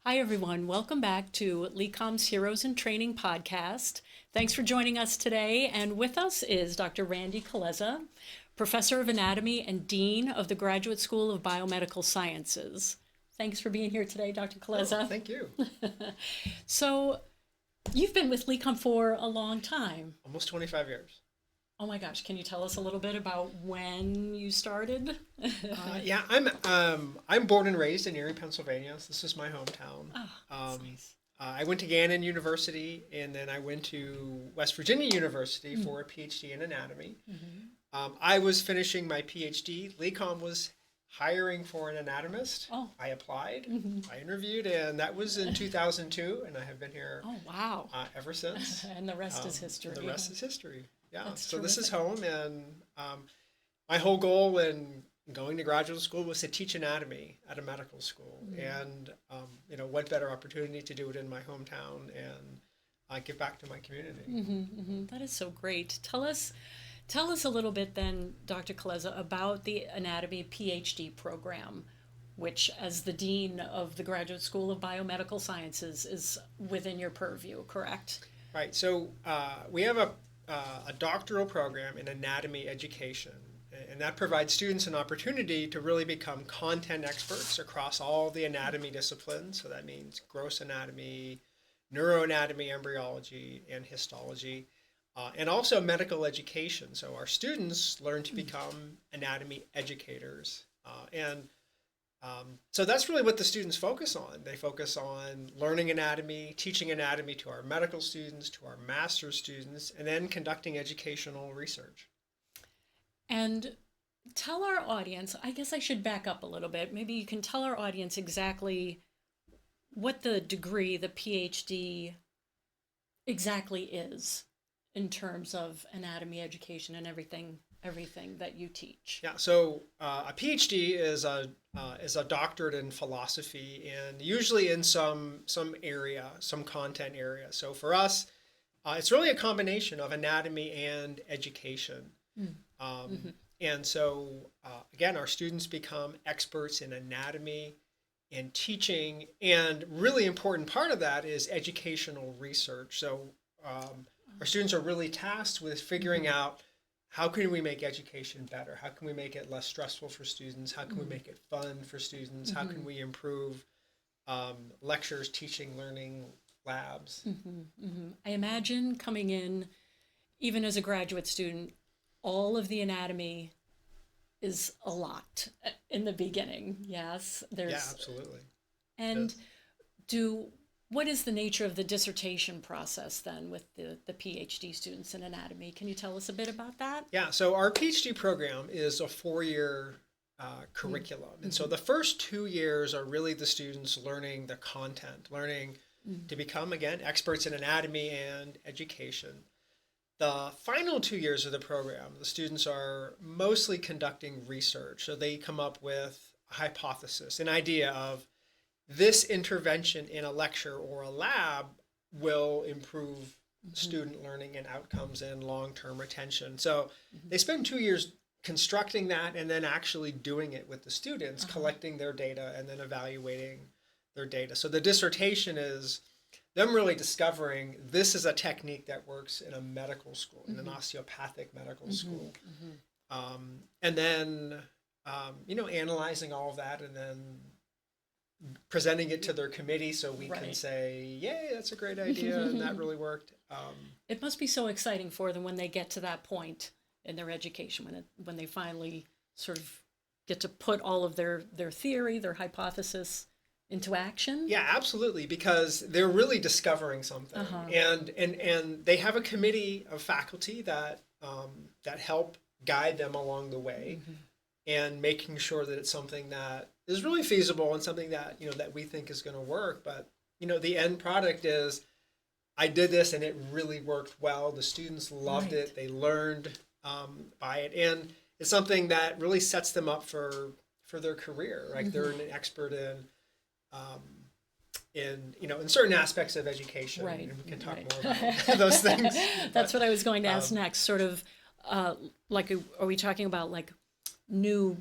Hi, everyone. Welcome back to LECOM's Heroes in Training podcast. Thanks for joining us today. And with us is Dr. Randy Kulesza, Professor of Anatomy and Dean of the Graduate School of Biomedical Sciences. Thanks for being here today, Dr. Kulesza. Oh, thank you. So, you've been with LECOM for a long time. Almost 25 years. Oh my gosh, can you tell us a little bit about when you started? Yeah, I'm born and raised in Erie, Pennsylvania. So this is my hometown. Oh, that's nice. I went to Gannon University, and then I went to West Virginia University for a PhD in anatomy. I was finishing my PhD. LECOM was hiring for an anatomist. Oh. I applied, I interviewed, and that was in 2002, and I have been here Oh, wow. ever since. And the rest is history. The rest is history. Yeah. That's So this is terrific. home, and my whole goal in going to graduate school was to teach anatomy at a medical school, and what better opportunity to do it in my hometown and give back to my community. That is so great. Tell us a little bit then, Dr. Kulesza, about the anatomy PhD program, which, as the dean of the Graduate School of Biomedical Sciences, is within your purview, correct? Right. So we have a doctoral program in anatomy education, and that provides students an opportunity to really become content experts across all the anatomy disciplines. So that means gross anatomy, neuroanatomy, embryology, and histology, and also medical education. So our students learn to become anatomy educators. So that's really what the students focus on. They focus on learning anatomy, teaching anatomy to our medical students, to our master's students, and then conducting educational research. And tell our audience, I guess I should back up a little bit. Maybe you can tell our audience exactly what the degree, the PhD, exactly is in terms of anatomy education and everything that you teach. Yeah, so a PhD is a doctorate in philosophy, and usually in some area, some content area. So for us, it's really a combination of anatomy and education. And so again, our students become experts in anatomy and teaching, and really important part of that is educational research. So our students are really tasked with figuring out, how can we make education better? How can we make it less stressful for students? How can we make it fun for students? How can we improve lectures, teaching, learning, labs? I imagine coming in, even as a graduate student, all of the anatomy is a lot in the beginning. Yes, Yeah, absolutely. And what is the nature of the dissertation process then with the PhD students in anatomy? Can you tell us a bit about that? Yeah, so our PhD program is a 4-year curriculum. And so the first 2 years are really the students learning the content, learning to become, again, experts in anatomy and education. The final 2 years of the program, the students are mostly conducting research. So they come up with a hypothesis, an idea of this intervention in a lecture or a lab will improve student learning and outcomes and long-term retention. So they spend 2 years constructing that and then actually doing it with the students, collecting their data and then evaluating their data. So the dissertation is them really discovering this is a technique that works in a medical school, in an osteopathic medical school. And then, analyzing all of that and then presenting it to their committee so we can say, yay, that's a great idea and that really worked. It must be so exciting for them when they get to that point in their education, when they finally sort of get to put all of their theory, their hypothesis into action. Yeah, absolutely, because they're really discovering something, and they have a committee of faculty that help guide them along the way, and making sure that it's something that is really feasible and something that that we think is going to work. But the end product is, I did this and it really worked well. The students loved it. They learned by it, and it's something that really sets them up for their career. Right, they're an expert in certain aspects of education, and we can talk more about those things. That's what I was going to ask next. Sort of are we talking about like new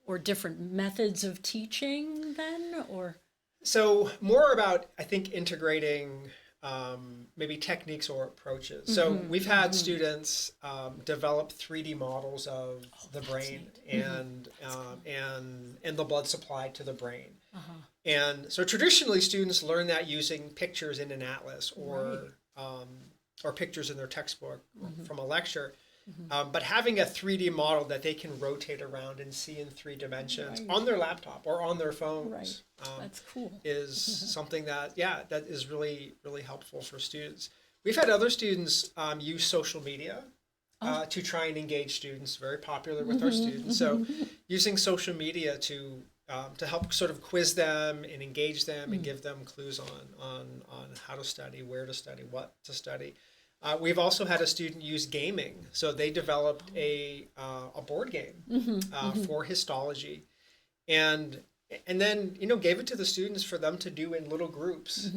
or different methods of teaching then, or? So more about, I think, integrating maybe techniques or approaches. So we've had students develop 3D models of the That's brain neat. and the blood supply to the brain. Uh-huh. And so traditionally, students learn that using pictures in an atlas Right. or pictures in their textbook from a lecture. But having a 3D model that they can rotate around and see in 3 dimensions Right. on their laptop or on their Right. phones That's cool. is something that, yeah, that is really, really helpful for students. We've had other students use social media to try and engage students, very popular with our students. So using social media to help sort of quiz them and engage them and give them clues on how to study, where to study, what to study. We've also had a student use gaming. So they developed a board game for histology, and then gave it to the students for them to do in little groups.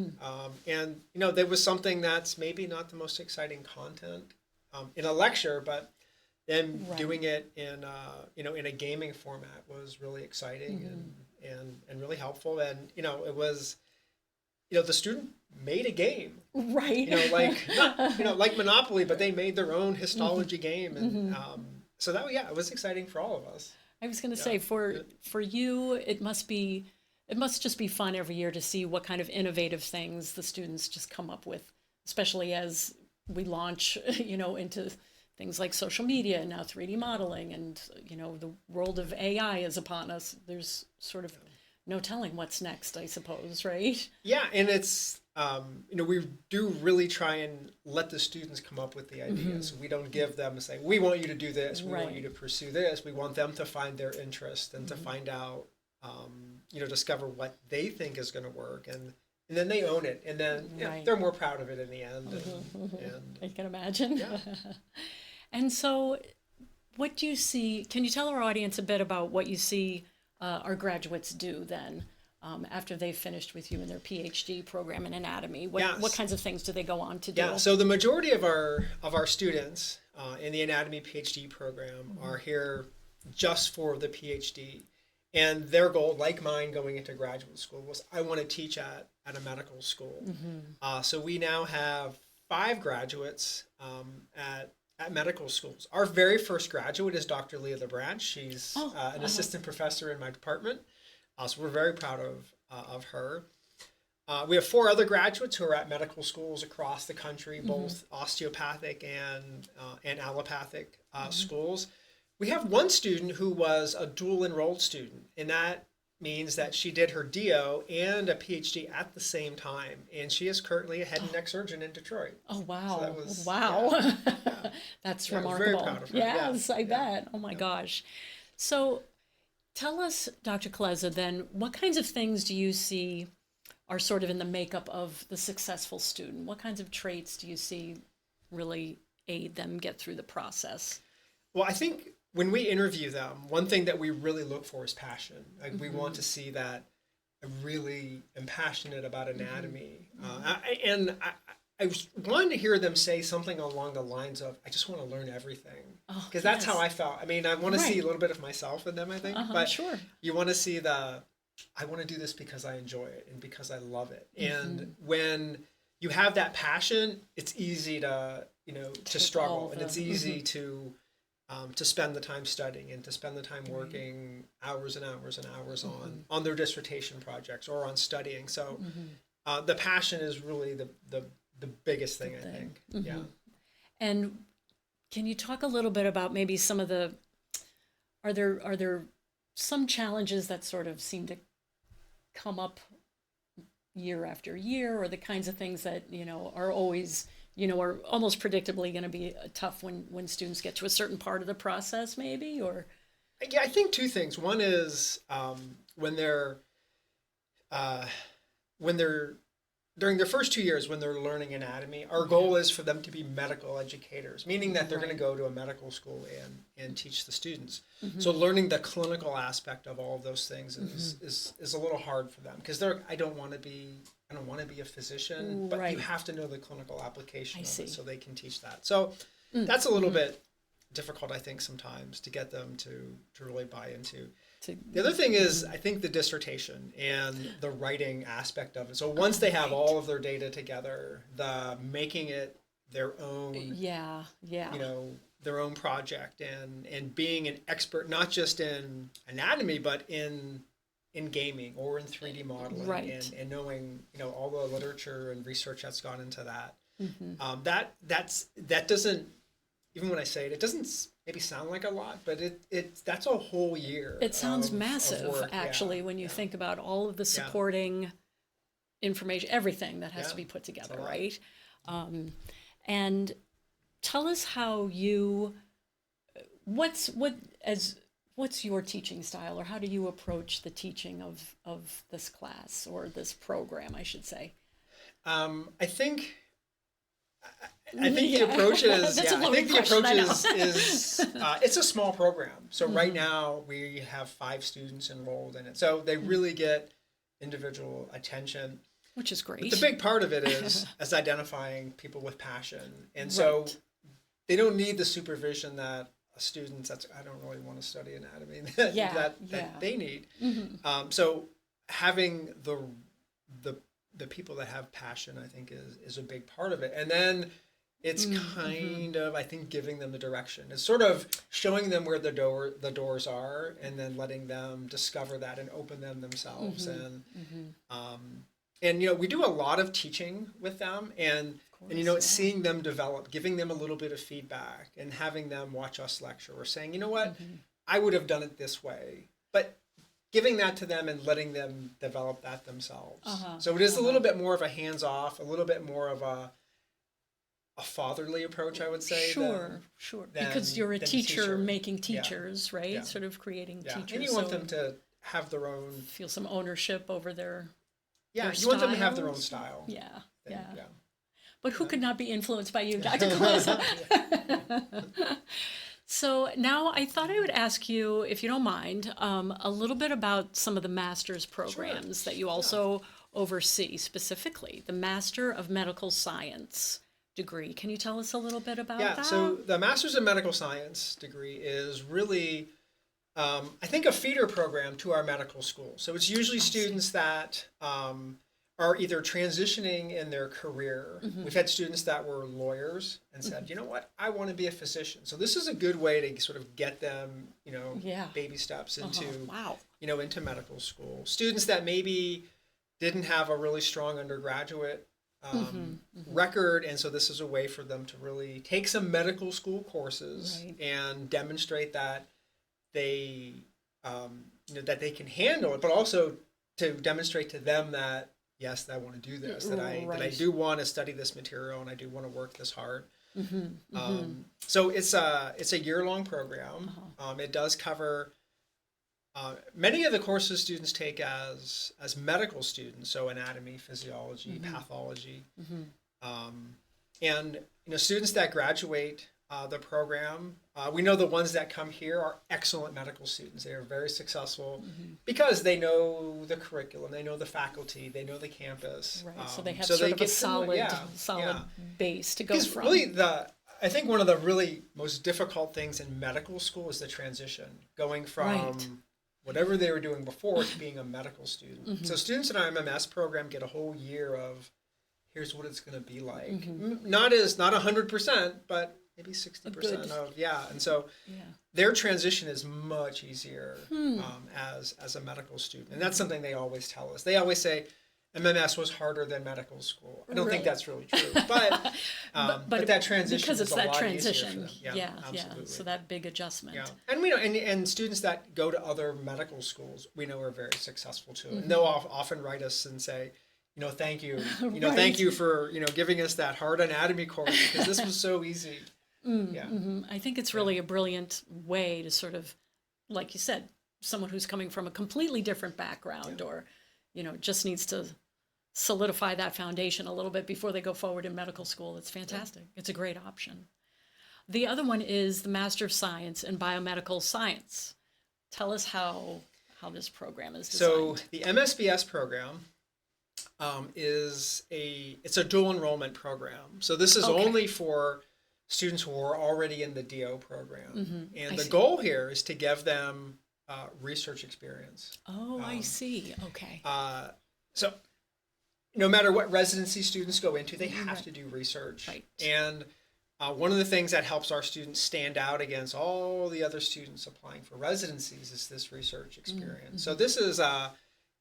And there was something that's maybe not the most exciting content in a lecture, but then Right. doing it in in a gaming format was really exciting and really helpful. And it was the student made a game, Right. like Monopoly, but they made their own histology game, and so that, yeah, it was exciting for all of us. I was going to Yeah. say for you, it must just be fun every year to see what kind of innovative things the students just come up with, especially as we launch, into things like social media and now 3D modeling, and the world of AI is upon us. There's sort of no telling what's next, I suppose, right? Yeah, and it's we do really try and let the students come up with the ideas. We don't give them say, we want you to do this, we want Right. you to pursue this. We want them to find their interest and to find out, discover what they think is going to work, and then they own it, and then Right. they're more proud of it in the end. And I can imagine. yeah. And so, what do you see? Can you tell our audience a bit about what you see our graduates do then after they've finished with you in their PhD program in anatomy? What Yes. kinds of things do they go on to do? Yeah, so the majority of our students in the anatomy PhD program are here just for the PhD, and their goal, like mine, going into graduate school, was I want to teach at a medical school. So we now have 5 graduates at medical schools. Our very first graduate is Dr. Leah LeBranch. She's an assistant professor in my department, so we're very proud of her. We have 4 other graduates who are at medical schools across the country, both osteopathic and allopathic schools. We have one student who was a dual enrolled student, and that means that she did her DO and a PhD at the same time, and she is currently a head and neck surgeon in Detroit. Oh, wow. So that was, wow. yeah. That's Yeah, I was remarkable. very proud of her. Yes, Yeah. I bet. Oh my gosh. So tell us, Dr. Kulesza, then, what kinds of things do you see are sort of in the makeup of the successful student? What kinds of traits do you see really aid them get through the process? Well, I think when we interview them, one thing that we really look for is passion. Like we want to see that I really am passionate about anatomy. I wanted to hear them say something along the lines of, I just want to learn everything. Oh, Because that's yes. how I felt. I mean, I want to see Right. a little bit of myself in them, I think. But Sure. you want to see I want to do this because I enjoy it and because I love it. And when you have that passion, it's easy to struggle, and it's easy to spend the time studying and to spend the time working hours and hours and hours on their dissertation projects or on studying. So the passion is really the biggest thing, I think. Yeah. And can you talk a little bit about maybe some of the, are there some challenges that sort of seem to come up year after year, or the kinds of things that, are always, are almost predictably going to be tough when students get to a certain part of the process, maybe, or? Yeah, I think 2 things. One is when they're during their first 2 years when they're learning anatomy, our goal is for them to be medical educators, meaning that they're going to go to a medical school and teach the students. So learning the clinical aspect of all of those things is a little hard for them, because I don't want to be a physician, but Right. you have to know the clinical application I of see. it so they can teach that. So that's a little bit difficult, I think, sometimes to get them to really buy into. The other thing is, I think the dissertation and the writing aspect of it. So once they have all of their data together, the making it their own, their own project, and being an expert not just in anatomy but in gaming or in 3D modeling, right, and knowing all the literature and research that's gone into that. Mm-hmm. That doesn't, even when I say it, it doesn't maybe sound like a lot, but that's a whole year. It sounds of massive, work. actually, when you think about all of the supporting information, everything that has to be put together, right? And tell us how what's your teaching style, or how do you approach the teaching of this class, or this program, I should say? I think the approach is it's a small program. So right now we have 5 students enrolled in it. So they really get individual attention, which is great. But the big part of it is identifying people with passion. And so they don't need the supervision that a student I don't really want to study anatomy that they need. Mm-hmm. So having the people that have passion, I think, is a big part of it. And then it's kind of, I think, giving them the direction. It's sort of showing them where the doors are, and then letting them discover that and open them themselves. And we do a lot of teaching with them, and seeing them develop, giving them a little bit of feedback, and having them watch us lecture, or saying, I would have done it this way, but giving that to them and letting them develop that themselves. So it is a little bit more of a hands-off, a little bit more of a fatherly approach, I would say. Sure. Because you're a teacher making teachers, right? Yeah. Sort of creating teachers. And you want them to have their own... Feel some ownership over their you want them to have their own style. Yeah. But who could not be influenced by you, Dr. Kulesza? So now I thought I would ask you, if you don't mind, a little bit about some of the master's programs that you also oversee, specifically the Master of Medical Science degree. Can you tell us a little bit about that? Yeah, so the Master's of Medical Science degree is really, I think, a feeder program to our medical school. So it's usually students that are either transitioning in their career. We've had students that were lawyers and said, you know what, I want to be a physician. So this is a good way to sort of get them, baby steps into, into medical school. Students that maybe didn't have a really strong undergraduate record, and so this is a way for them to really take some medical school courses and demonstrate that they, that they can handle it, but also to demonstrate to them that, yes, I want to do this, that I do want to study this material, and I do want to work this hard. So it's a year-long program. It does cover many of the courses students take as medical students, so anatomy, physiology, pathology, and students that graduate the program. We know the ones that come here are excellent medical students. They are very successful because they know the curriculum, they know the faculty, they know the campus. Right. So they have sort of a solid base to go from. Really, I think one of the really most difficult things in medical school is the transition, going from whatever they were doing before to being a medical student. So students in our MMS program get a whole year of, here's what it's going to be like. Not 100%, but maybe 60% of, and so their transition is much easier as a medical student. And that's something they always tell us. They always say, MMS was harder than medical school. I don't think that's really true, but that transition because it's is a that lot transition. easier for them. Absolutely. So that big adjustment. Yeah, and we know, and students that go to other medical schools, we know are very successful too. And they'll often write us and say, thank you, thank you for giving us that hard anatomy course, because this was so easy. I think it's really a brilliant way to sort of, like you said, someone who's coming from a completely different background or, just needs to solidify that foundation a little bit before they go forward in medical school. It's fantastic. It's a great option. The other one is the Master of Science in Biomedical Science. Tell us how this program is designed. So the MSBS program it's a dual enrollment program. So this is only for students who are already in the DO program. And the goal here is to give them research experience. Oh, I see. Okay. So no matter what residency students go into, they have to do research. Right. And one of the things that helps our students stand out against all the other students applying for residencies is this research experience. So this is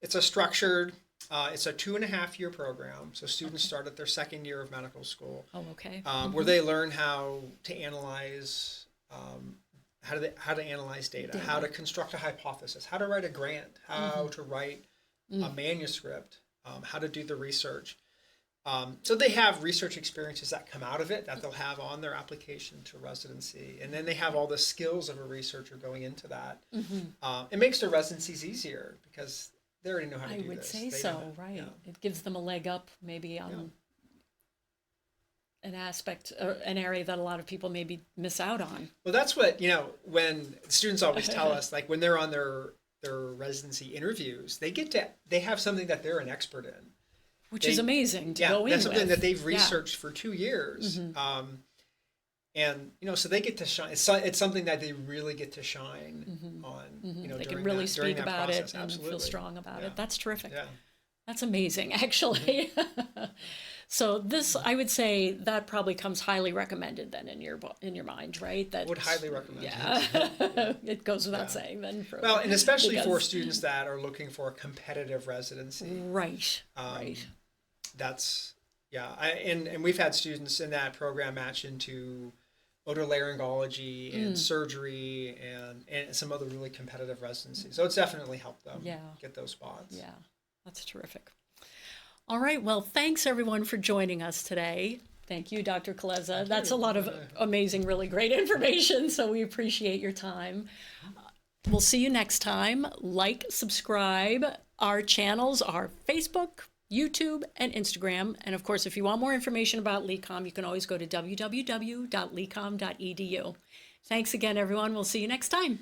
it's a structured, it's a 2.5-year program. So students start at their second year of medical school. Oh, okay. Where they learn how to analyze, how to analyze data, how to construct a hypothesis, how to write a grant, how to write a manuscript, how to do the research. So they have research experiences that come out of it that they'll have on their application to residency. And then they have all the skills of a researcher going into that. It makes their residencies easier because they already know how to do this. I would say They so, know, right. yeah. It gives them a leg up maybe on an aspect, an area that a lot of people maybe miss out on. Well, that's what, when students always tell us, like when they're on their residency interviews, they have something that they're an expert in. Which is amazing to go in that's something with. that they've researched for 2 years. And, so they get to shine. It's something that they really get to shine on, They can during really that, during speak that about process. it and Absolutely. feel strong about Yeah. it. That's terrific. Yeah. That's amazing, actually. So this, I would say, that probably comes highly recommended then in your mind, right? That Would highly recommend it. Yeah, it goes without saying then. Well, and especially for because- students that are looking for a competitive residency. Right, right. That's, and we've had students in that program match into otolaryngology and surgery and some other really competitive residencies. So it's definitely helped them get those spots. Yeah, that's terrific. All right, well, thanks everyone for joining us today. Thank you, Dr. Kulesza. That's a lot of amazing, really great information, so we appreciate your time. We'll see you next time. Like, subscribe. Our channels are Facebook, YouTube, and Instagram. And of course, if you want more information about LECOM, you can always go to www.lecom.edu. Thanks again, everyone. We'll see you next time.